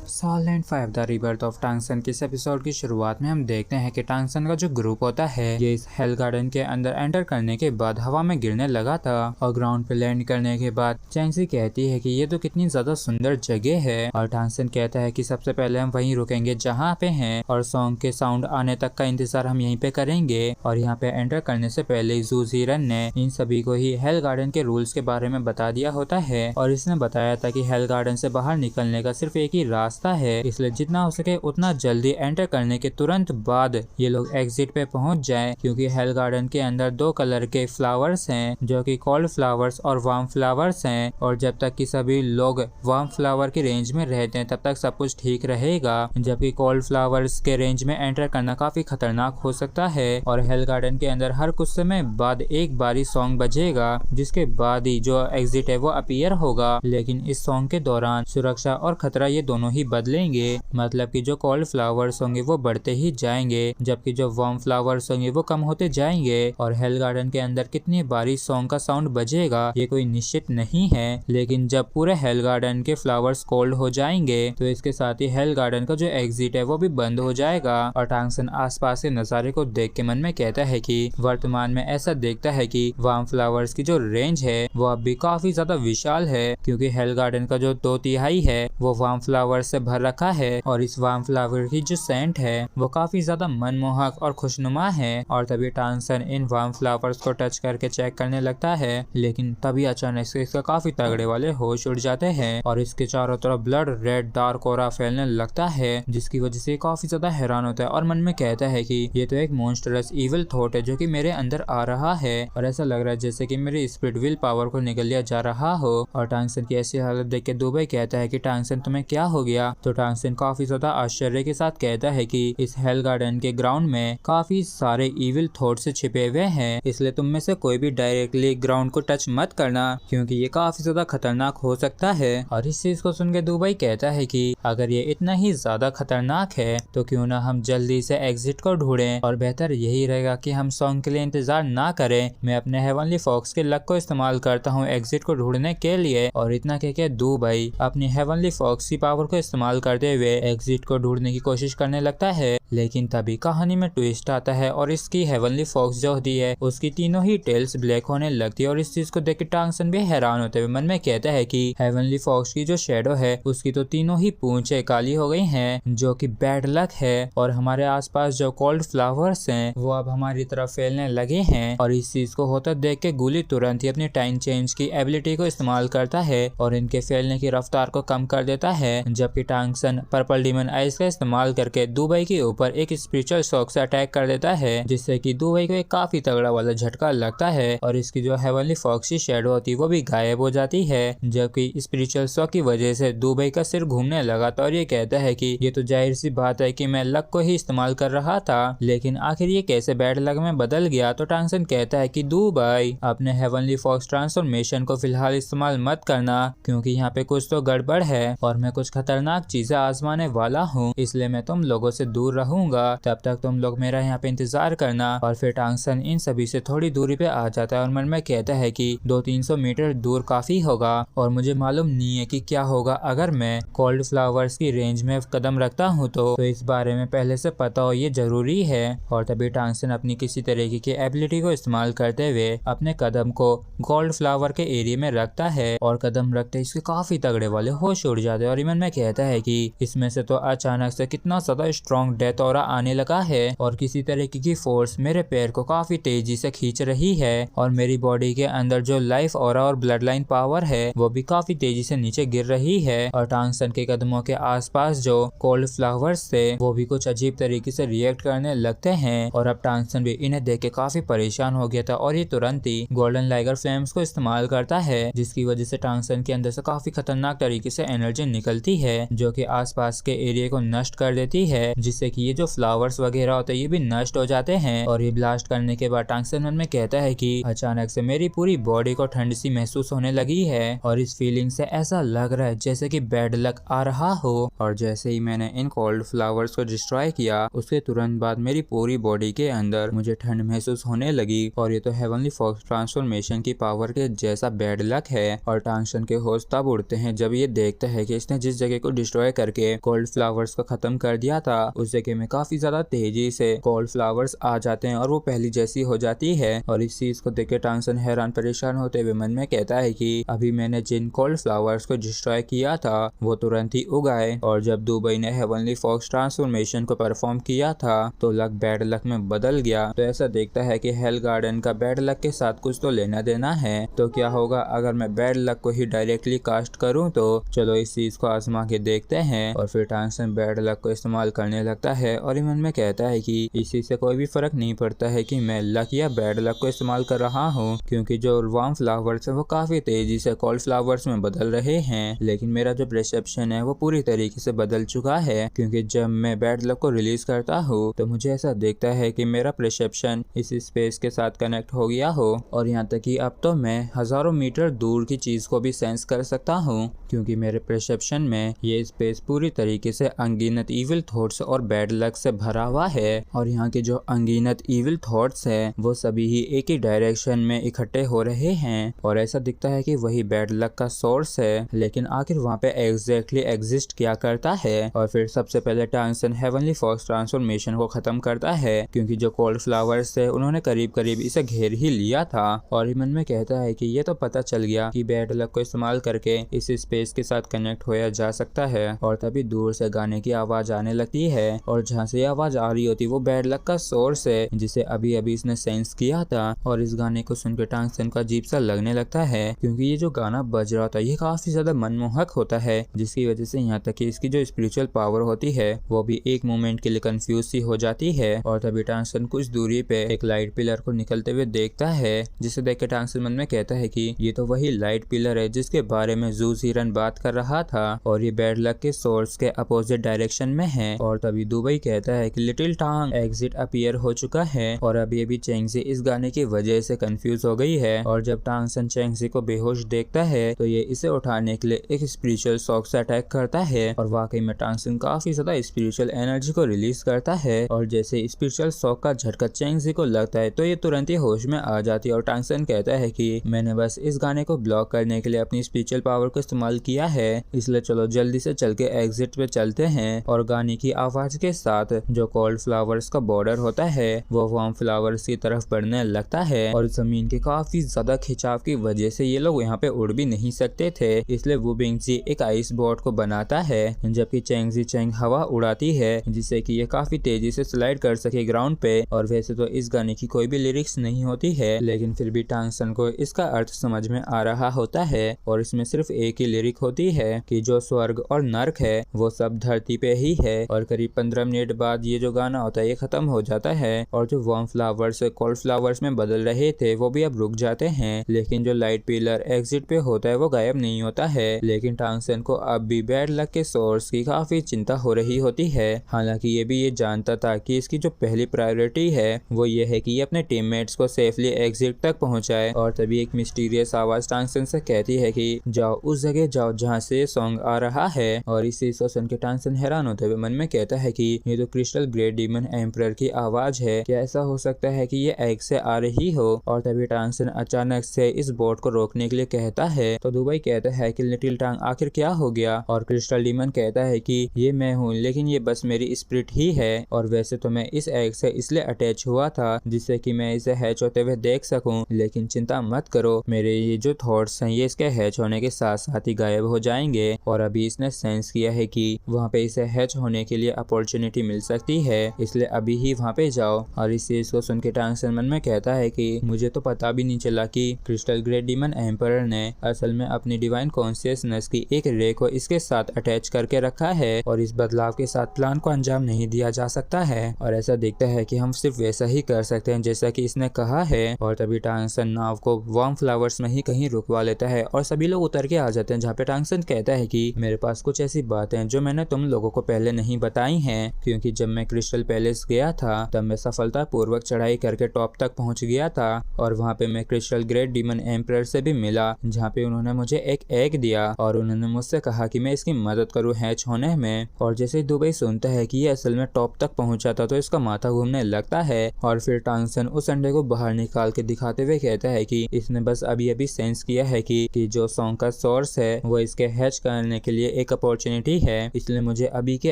Silent 5 the rebirth of टांगसन के इस episode की शुरुआत में हम देखते हैं कि टांगसन का जो ग्रुप होता है ये इस हेल गार्डन के अंदर एंटर करने के बाद हवा में गिरने लगा था और ग्राउंड पे लैंड करने के बाद चैंगसी कहती है कि ये तो कितनी ज्यादा सुंदर जगह है और टांगसन कहता है कि सबसे पहले हम वहीं रुकेंगे जहाँ पे हैं और सॉन्ग के साउंड आने तक का इंतजार हम यहीं पे करेंगे। और यहाँ पे एंटर करने से पहले जू जीरन ने इन सभी को ही हेल गार्डन के रूल्स के बारे में बता दिया होता है और इसने बताया था कि हेल गार्डन से बाहर निकलने का सिर्फ एक ही रास्ता है, इसलिए जितना हो सके उतना जल्दी एंटर करने के तुरंत बाद ये लोग एग्जिट पे पहुंच जाएं, क्योंकि हेल गार्डन के अंदर दो कलर के फ्लावर्स हैं जो कि कोल्ड फ्लावर्स और वार्म फ्लावर्स हैं और जब तक कि सभी लोग वार्म फ्लावर की रेंज में रहते हैं तब तक सब कुछ ठीक रहेगा, जबकि कोल्ड फ्लावर्स के रेंज में एंटर करना काफी खतरनाक हो सकता है। और हेल गार्डन के अंदर हर कुछ समय बाद एक बारी सॉन्ग बजेगा जिसके बाद ही जो एग्जिट है वो अपीयर होगा, लेकिन इस सॉन्ग के दौरान सुरक्षा और खतरा ये दोनों ही बदलेंगे, मतलब कि जो कोल्ड फ्लावर्स होंगे वो बढ़ते ही जाएंगे जबकि जो वार्म फ्लावर्स होंगे वो कम होते जाएंगे। और हेल गार्डन के अंदर कितनी बारी सॉन्ग का साउंड बजेगा ये कोई निश्चित नहीं है, लेकिन जब पूरे हेल गार्डन के फ्लावर्स कोल्ड हो जाएंगे तो इसके साथ ही हेल गार्डन का जो एग्जिट है वो भी बंद हो जाएगा। और टांगसन आसपास के नजारे को देख के मन में कहता है कि वर्तमान में ऐसा देखता है कि वार्म फ्लावर्स की जो रेंज है वो अब भी काफी ज्यादा विशाल है, क्योंकि हेल गार्डन का जो 2/3 है वो वार्म फ्लावर्स से भर रखा है और इस वार्म फ्लावर की जो सेंट है वो काफी ज्यादा मनमोहक और खुशनुमा है। और तभी टांगसन इन वार्म फ्लावर्स को टच करके चेक करने लगता है, लेकिन तभी अचानक से इसका काफी तगड़े वाले होश उड़ जाते हैं और इसके चारों तरफ ब्लड रेड डार्क ऑरा फैलने लगता है, जिसकी वजह से काफी ज्यादा हैरान होता है और मन में कहता है कि ये तो एक मॉन्स्टरस इविल थॉट है जो कि मेरे अंदर आ रहा है और ऐसा लग रहा है जैसे कि मेरी स्पिरिट विल पावर को निकल लिया जा रहा हो। और टांगसन की ऐसी हालत देख के दुबई कहता है कि टांगसन तुम्हें क्या हो गया, तो टांगसन काफी ज्यादा आश्चर्य के साथ कहता है कि इस हेल गार्डन के ग्राउंड में काफी सारे इविल थॉट्स छिपे हुए हैं, इसलिए तुम में से कोई भी डायरेक्टली ग्राउंड को टच मत करना क्योंकि ये काफी ज्यादा खतरनाक हो सकता है। और इस चीज को सुन के दुबई कहता है कि अगर ये इतना ही ज्यादा खतरनाक है तो क्यों ना हम जल्दी से एग्जिट को ढूंढें और बेहतर यही रहेगा कि हम सॉन्ग के लिए इंतजार ना करें। मैं अपने हेवनली फॉक्स के लक को इस्तेमाल करता हूँ एग्जिट को ढूंढने के लिए। और इतना कह के दुबई अपनी हेवनली फॉक्स की पावर को इस्तेमाल करते हुए एग्जिट को ढूंढने की कोशिश करने लगता है, लेकिन तभी कहानी में ट्विस्ट आता है और इसकी हेवनली फॉक्स जो होती है उसकी तीनों ही टेल्स ब्लैक होने लगती है। और इस चीज को देख के टांगसन भी हैरान होते हुए मन में कहता है कि हेवनली फॉक्स की जो शेडो है उसकी तो तीनों ही पूंछें काली हो गई हैं जो कि बैड लक है और हमारे आसपास जो कोल्ड फ्लावर्स हैं वो अब हमारी तरफ फैलने लगे हैं। और इस चीज को होता देख के गुली तुरंत ही अपनी टाइम चेंज की एबिलिटी को इस्तेमाल करता है और इनके फैलने की रफ्तार को कम कर देता है, जबकि टांगसन पर्पल डीमन आइज का इस्तेमाल करके दुबई के ऊपर एक स्पिरिचुअल शॉक से अटैक कर देता है, जिससे कि दुबई को एक काफी तगड़ा वाला झटका लगता है और इसकी जो हेवनली फॉक्स की शेडो होती है वो भी गायब हो जाती है, जबकि स्पिरिचुअल शॉक की वजह से दुबई का सिर घूमने लगा था और ये कहता है कि ये तो जाहिर सी बात है कि मैं लक को ही इस्तेमाल कर रहा था, लेकिन आखिर ये कैसे बैड लक में बदल गया। तो टांगसन कहता है कि दुबई अपने हेवनली फॉक्स ट्रांसफॉर्मेशन को फिलहाल इस्तेमाल मत करना क्योंकि यहाँ पे कुछ तो गड़बड़ है और मैं कुछ खतरनाक चीजें आजमाने वाला हूँ, इसलिए मैं तुम लोगों से दूर रहूंगा, तब तक तुम लोग मेरा यहाँ पे इंतजार करना। और फिर टांगसन इन सभी से थोड़ी दूरी पे आ जाता है और मन में कहता है कि 200-300 मीटर दूर काफी होगा और मुझे मालूम नहीं है कि क्या होगा अगर मैं कोल्ड फ्लावर्स की रेंज में कदम रखता हूँ तो इस बारे में पहले से पता हो ये जरूरी है। और तभी टांगसन अपनी किसी तरीके की एबिलिटी को इस्तेमाल करते हुए अपने कदम को गोल्ड फ्लावर के एरिया में रखता है और कदम रखते इसके काफी तगड़े वाले होश उड़ जाते हैं और मन में कहता है कि इसमें से तो अचानक से कितना ज्यादा स्ट्रॉन्ग डेथ ऑरा आने लगा है और किसी तरीके की फोर्स मेरे पैर को काफी तेजी से खींच रही है और मेरी बॉडी के अंदर जो लाइफ ऑरा और ब्लड लाइन पावर है वो भी काफी तेजी से नीचे गिर रही है। और टांगसन के कदमों के आसपास जो कोल्ड फ्लावर्स थे वो भी कुछ अजीब तरीके से रिएक्ट करने लगते हैं और अब टांगसन भी इन्हें देख के काफी परेशान हो गया था और ये तुरंत ही गोल्डन लाइगर फ्लेम्स को इस्तेमाल करता है, जिसकी वजह से टांगसन के अंदर से काफी खतरनाक तरीके से एनर्जी निकलती है जो कि आसपास के एरिया को नष्ट कर देती है, जिससे कि कि ये जो फ्लावर्स वगैरह होते हैं ये भी नष्ट हो जाते हैं। और ये ब्लास्ट करने के बाद टंगसन मन में कहता है कि अचानक से मेरी पूरी बॉडी को ठंड सी महसूस होने लगी है और इस फीलिंग से ऐसा लग रहा है जैसे कि बैड लक आ रहा हो। और जैसे ही मैंने इन कोल्ड फ्लावर्स को डिस्ट्रॉय किया उसके तुरंत बाद मेरी पूरी बॉडी के अंदर मुझे ठंड महसूस होने लगी। और ये तो हेवनली फॉक्स ट्रांसफॉर्मेशन की पावर के जैसा बैड लक है। और टंगसन के होश तब उड़ते हैं जब ये देखते हैं कि इसने जिस जगह को डिस्ट्रॉय करके कोल्ड फ्लावर्स को खत्म कर दिया था उस जगह में काफी ज्यादा तेजी से कोल्ड फ्लावर्स आ जाते हैं और वो पहली जैसी हो जाती है। और इस चीज को देख के टंगसन हैरान परेशान होते हुए मन में कहता है कि अभी मैंने जिन कोल्ड फ्लावर्स को डिस्ट्रॉय किया था वो तुरंत ही उगाए। और जब दुबई ने हेवनली फॉक्स ट्रांसफॉर्मेशन को परफॉर्म किया था तो लक बैड लक में बदल गया। तो ऐसा देखता है कि हेल गार्डन का बैड लक के साथ कुछ तो लेना देना है। तो क्या होगा अगर मैं बैड लक को ही डायरेक्टली कास्ट करूं? तो चलो इस चीज को आजमा के देखते हैं। और फिर टंगसन बैड लक को इस्तेमाल करने लगता है और मन में कहता है कि इसी से कोई भी फर्क नहीं पड़ता है कि मैं लक या बैड लक को इस्तेमाल कर रहा हूँ, क्योंकि जो वार्म फ्लावर्स है वो काफी तेजी से कोल्ड फ्लावर्स में बदल रहे हैं। लेकिन मेरा जो परसेप्शन है वो पूरी तरीके से बदल चुका है, क्योंकि जब मैं बैड लक को रिलीज करता हूँ तो मुझे ऐसा देखता है कि मेरा परसेप्शन इस स्पेस के साथ कनेक्ट हो गया हो। और यहाँ तक कि अब तो मैं हजारों मीटर दूर की चीज को भी सेंस कर सकता हूँ, क्योंकि मेरे परसेप्शन में ये स्पेस पूरी तरीके से अनगिनत इविल थॉट्स और बैड लक से भरा हुआ है। और यहाँ के जो अनगिनत इविल थॉट्स है वो सभी ही एक ही डायरेक्शन में इकट्ठे हो रहे हैं। और ऐसा दिखता है कि वही बैड लक का सोर्स है, लेकिन आखिर वहाँ पे एग्जैक्टली एग्जिस्ट क्या करता है? और फिर सबसे पहले टंगसन हेवनली फॉक्स ट्रांसफॉर्मेशन को खत्म करता है, क्योंकि जो कोल्ड फ्लावर्स थे उन्होंने करीब करीब इसे घेर ही लिया था। और मन में कहता है कि ये तो पता चल गया कि बैड लक को इस्तेमाल करके इस स्पेस के साथ कनेक्ट होया जा सकता है। और तभी दूर से गाने की आवाज आने लगती है और जहाँ से आवाज आ रही होती वो बैड लक का सोर्स है जिसे अभी अभी इसने सेंस किया था। और इस गाने को सुनकर टंगसन का अजीब सा लगने लगता है, क्योंकि ये जो गाना बज रहा था ये काफी ज्यादा मनमोहक होता है, जिसकी वजह से यहाँ तक कि इसकी जो स्पिरिचुअल पावर होती है वो भी एक मोमेंट के लिए कंफ्यूज सी हो जाती है। और तभी टंगसन कुछ दूरी पे एक लाइट पिलर को निकलते हुए देखता है, जिसे देख के टंगसन मन में कहता है कि ये तो वही लाइट पिलर है जिसके बारे में जू हिरन बात कर रहा था और ये बैड लक के सोर्स के अपोजिट डायरेक्शन में है। और तभी दुबई कहता है कि लिटिल टांग एग्जिट अपीयर हो चुका है और अभी चेंगजी इस गाने की वजह से कंफ्यूज हो गई है। और जब टंगसन चेंगजी को बेहोश देखता है तो ये इसे उठाने के लिए एक स्पिरिचुअल शॉक से अटैक करता है। और वाकई में टंगसन काफी ज्यादा स्पिरिचुअल एनर्जी को रिलीज करता है। और जैसे स्पिरिचुअल शॉक का झटका चेंगजी को लगता है तो ये तुरंत ही होश में आ जाती है। और टंगसन कहता है कि मैंने बस इस गाने को ब्लॉक करने के लिए अपनी स्पिरिचुअल पावर को इस्तेमाल किया है, इसलिए चलो जल्दी से चल के एग्जिट पे चलते हैं। और गाने की आवाज के साथ जो कोल्ड फ्लावर्स का बॉर्डर होता है वो वार्म फ्लावर्स की तरफ बढ़ने लगता है। और जमीन के काफी ज्यादा खिंचाव की वजह से ये लोग यहाँ पे उड़ भी नहीं सकते थे, इसलिए वो बिंगजी एक आइस बोर्ड को बनाता है, जबकि चेंगजी चेंग हवा उड़ाती है जिससे कि ये काफी तेजी से स्लाइड कर सके ग्राउंड पे। और वैसे तो इस गाने की कोई भी लिरिक्स नहीं होती है, लेकिन फिर भी टंगसन को इसका अर्थ समझ में आ रहा होता है। और इसमें सिर्फ एक ही लिरिक होती है कि जो स्वर्ग और नर्क है वो सब धरती पे ही है। और करीब 15 मिनट बाद ये जो गाना होता है ये खत्म हो जाता है और जो वार्म फ्लावर्स कोल्ड फ्लावर्स में बदल रहे थे वो भी अब रुक जाते हैं, लेकिन जो लाइट पिलर एग्जिट पे होता है वो गायब नहीं होता है। लेकिन टंगसन को अब भी बैड लक के सोर्स की काफी चिंता हो रही होती है, हालांकि ये भी ये जानता था कि इसकी जो पहली प्रायोरिटी है वो ये है कि ये अपने टीममेट्स को सेफली एग्जिट तक पहुंचाए। और तभी एक मिस्टीरियस आवाज टंगसन से कहती है कि जाओ उस जगह जाओ जहाँ से सॉन्ग आ रहा है। और इस चीज को सुन के टंगसन हैरान होते हुए मन में कहता है कि ये तो क्रिस्टल ग्रे डीमन एम्परर की आवाज है, क्या ऐसा हो सकता है कि ये एग से आ रही हो? और तभी टंगसन अचानक से इस बोट को रोकने के लिए कहता है तो दुबई कहता है कि लिटिल टांग आखिर क्या हो गया? और क्रिस्टल डीमन कहता है कि ये मैं हूँ, लेकिन ये बस मेरी स्पिरिट ही है। और वैसे तो मैं इस एग से इसलिए अटैच हुआ था जिससे कि मैं इसे हैच होते हुए देख सकूं, लेकिन चिंता मत करो, मेरे ये जो थॉट्स हैं ये इसके हैच होने के साथ साथ ही गायब हो जाएंगे। और अभी इसने सेंस किया है कि वहाँ पे इसे हैच होने के लिए अपॉर्चुनिटी मिल सकती है, इसलिए अभी ही वहाँ पे जाओ। और इस चीज को सुन के टंगसन मन में कहता है कि मुझे तो पता भी नहीं चला कि क्रिस्टल ग्रे डीमन एम्परर ने असल में अपनी डिवाइन कॉन्शियसनेस की एक रे को इसके साथ अटैच करके रखा है और इस बदलाव के साथ प्लान को अंजाम नहीं दिया जा सकता है। और ऐसा दिखता है कि हम सिर्फ वैसा ही कर सकते हैं जैसा कि इसने कहा है। और तभी टंगसन नाव को वार्म फ्लावर्स में ही कहीं रुकवा लेता है और सभी लोग उतर के आ जाते हैं, जहाँ पे टंगसन कहता है कि मेरे पास कुछ ऐसी बातें हैं जो मैंने तुम लोगों को पहले नहीं बताई हैं। क्योंकि जब मैं क्रिस्टल पैलेस गया था तब मैं सफलतापूर्वक चढ़ाई करके टॉप तक पहुंच गया था और वहां पे मैं क्रिस्टल ग्रेट डीमन एम्परर से भी मिला, जहाँ पे उन्होंने मुझे एक एग दिया और उन्होंने मुझसे कहा कि मैं इसकी मदद करूँ हैच होने में। और जैसे ही दुबई सुनता है कि ये असल में टॉप तक पहुंचा था तो इसका माथा घूमने लगता है और फिर टांगसन उस अंडे को बाहर निकाल के दिखाते हुए कहता है कि इसने बस अभी अभी सेंस किया है कि जो सॉन्ग का सोर्स है वो इसके हैच करने के लिए एक अपॉर्चुनिटी है, इसलिए मुझे अभी के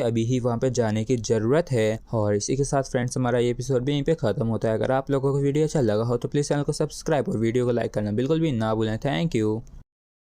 अभी ही वहाँ पे जाने की जरूरत है। और इसी के साथ फ्रेंड्स हमारा ये एपिसोड भी यहीं पे खत्म होता है। अगर आप लोगों को वीडियो अच्छा लगा हो तो प्लीज चैनल को सब्सक्राइब और वीडियो को लाइक करना बिल्कुल भी ना भूलें। Thank you.